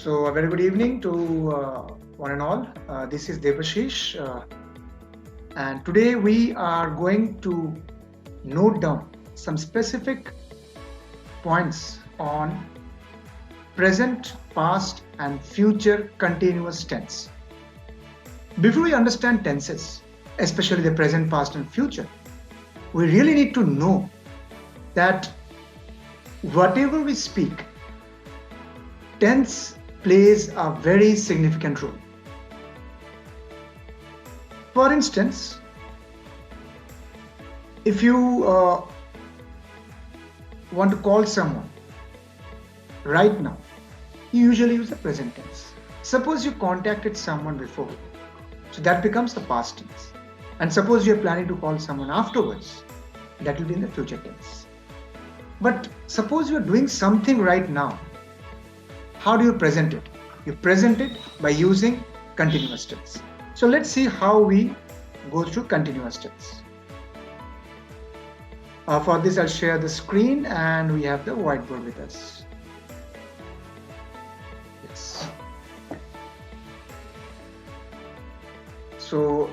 So, a very good evening to one and all. This is Debashish, and today we are going to note down some specific points on present, past, and future continuous tense. Before we understand tenses, especially the present, past, and future, we really need to know that whatever we speak, tense plays a very significant role. For instance, if you want to call someone right now, you usually use the present tense. Suppose you contacted someone before, so that becomes the past tense. And suppose you're planning to call someone afterwards, that will be in the future tense. But suppose you're doing something right now, how do you present it? You present it by using continuous tense. So let's see how we go through continuous tense. For this, I'll share the screen and we have the whiteboard with us. Yes. So,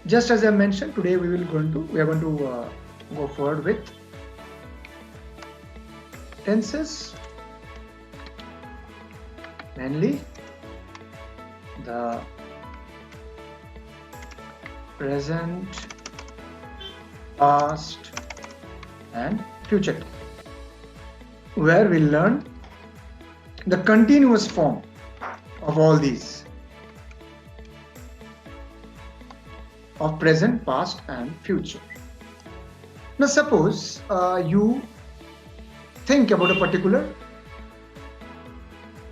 just as I mentioned, today we are going to go forward with tenses, mainly the present, past, and future, where we learn the continuous form of all these, of present, past, and future. Now suppose you think about a particular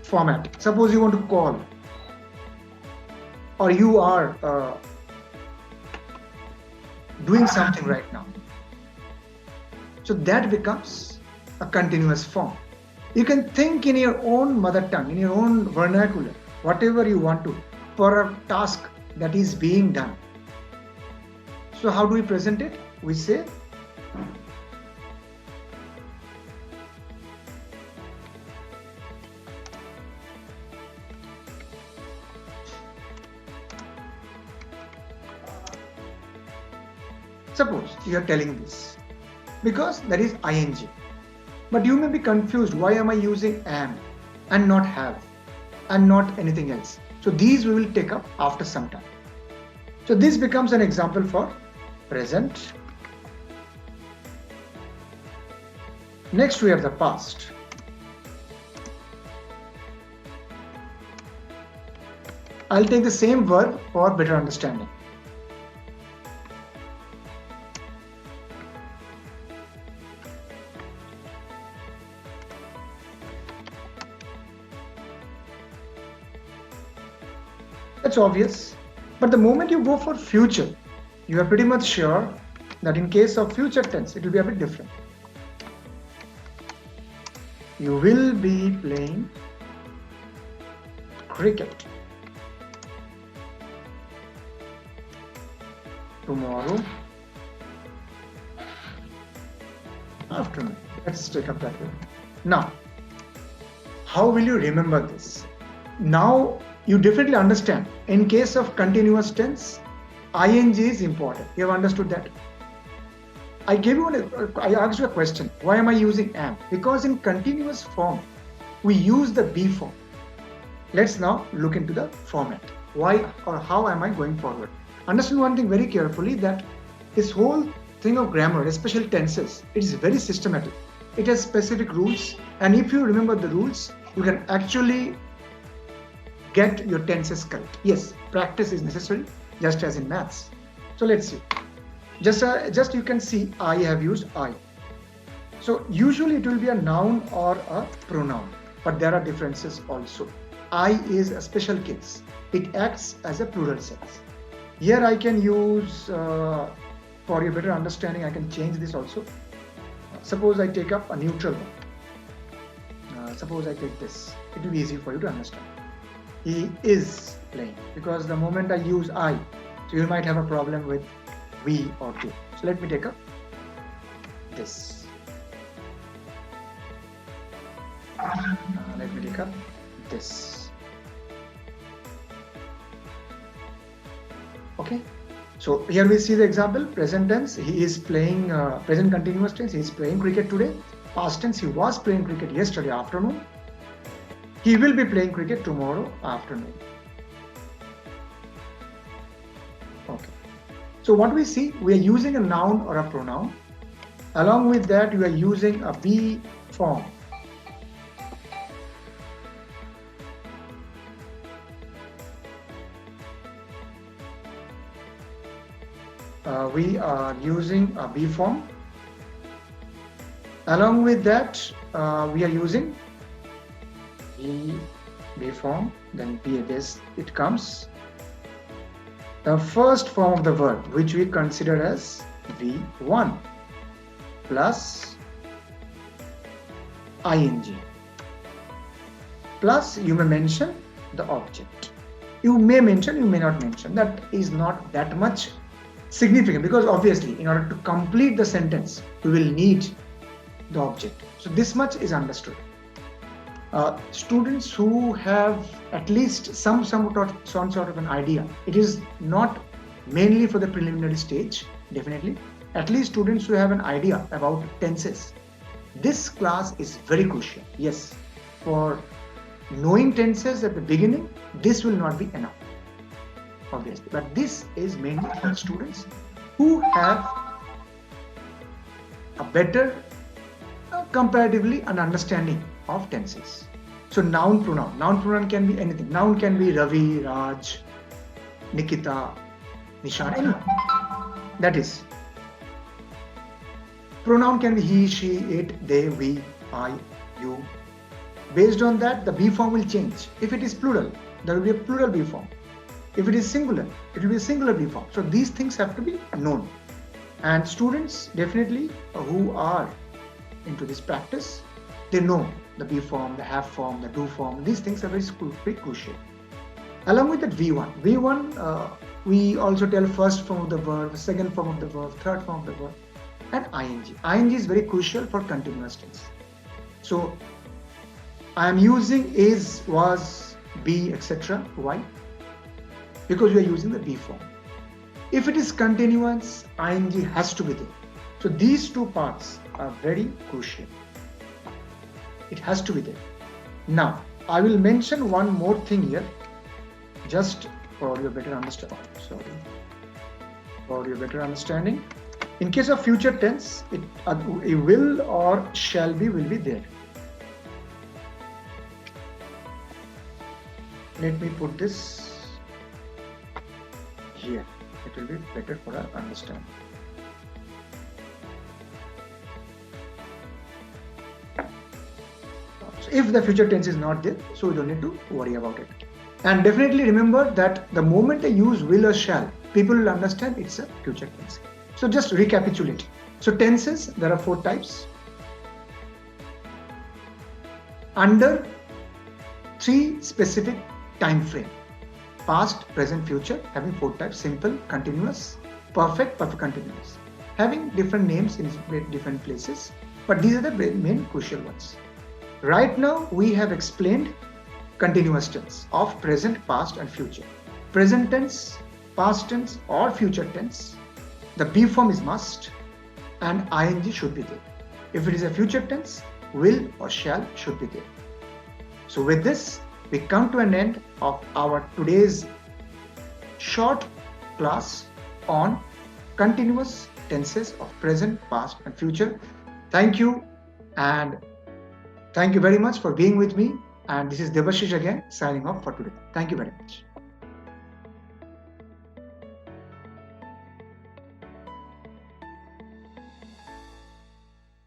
format. Suppose you want to call, or you are doing something right now. So that becomes a continuous form. You can think in your own mother tongue, in your own vernacular, whatever you want to, for a task that is being done. So how do we present it? We say suppose you are telling this because there is ing, but you may be confused, why am I using am and not have and not anything else? So these we will take up after some time. So this becomes an example for present. Next we have the past. I'll take the same verb for better understanding. That's obvious, but the moment you go for future, you are pretty much sure that in case of future tense, it will be a bit different. You will be playing cricket tomorrow afternoon. Let's take up that way. Now, how will you remember this? Now, you definitely understand, in case of continuous tense, ing is important. You have understood that? I asked you a question. Why am I using am? Because in continuous form, we use the be form. Let's now look into the format. Why or how am I going forward? Understand one thing very carefully, that this whole thing of grammar, especially tenses, it is very systematic. It has specific rules, and if you remember the rules, you can actually get your tenses correct. Yes, practice is necessary, just as in maths. So let's see. Just you can see I have used I. So usually it will be a noun or a pronoun, but there are differences also. I is a special case. It acts as a plural sense. Here I can use, for your better understanding, I can change this also. Suppose I take up a neutral one. Suppose I take this. It will be easy for you to understand. He is playing, because the moment I use I, so you might have a problem with we or do. So let me take up this. let me take up this. Okay, so here we see the example. Present tense, he is playing, present continuous tense, he is playing cricket today. Past tense, he was playing cricket yesterday afternoon. He will be playing cricket tomorrow afternoon. Okay, so what we see, we are using a noun or a pronoun. Along with that, we are using a be form. We are using a be form. Along with that, we are using be form, then be this, it comes the first form of the verb, which we consider as V1 plus ing, plus you may mention the object. You may mention, you may not mention. That is not that much significant, because obviously in order to complete the sentence we will need the object. So this much is understood. Students who have at least some sort of an idea, it is not mainly for the preliminary stage, definitely. At least students who have an idea about tenses, this class is very crucial. Yes, for knowing tenses at the beginning, this will not be enough, obviously, but this is mainly for students who have a better comparatively an understanding of tenses. So noun pronoun can be anything. Noun can be Ravi, Raj, Nikita, Nishan, anyone. That is, pronoun can be he, she, it, they, we, I, you. Based on that, the be form will change. If it is plural, there will be a plural be form. If it is singular, it will be a singular be form. So these things have to be known. And students definitely who are into this practice, they know the be form, the have form, the do form. These things are very crucial. Along with that, V1, we also tell first form of the verb, second form of the verb, third form of the verb, and ing. Ing is very crucial for continuous tense. So I am using is, was, be, etc. Why? Because we are using the be form. If it is continuous, ing has to be there. So these two parts are very crucial. It has to be there. Now, I will mention one more thing here, just for your better understanding. For your better understanding. In case of future tense, it will or shall be will be there. Let me put this here. It will be better for our understanding. So if the future tense is not there, so we don't need to worry about it. And definitely remember that the moment I use will or shall, people will understand it's a future tense. So just recapitulate. So tenses, there are 4 types. Under 3 specific time frame: past, present, future, having 4 types: simple, continuous, perfect, perfect continuous, having different names in different places, but these are the main crucial ones. Right now we have explained continuous tense of present, past and future. Present tense, past tense or future tense, the be form is must and ing should be there. If it is a future tense, will or shall should be there. So with this, we come to an end of our today's short class on continuous tenses of present, past and future. Thank you, and thank you very much for being with me. And this is Debashish again signing off for today. Thank you very much.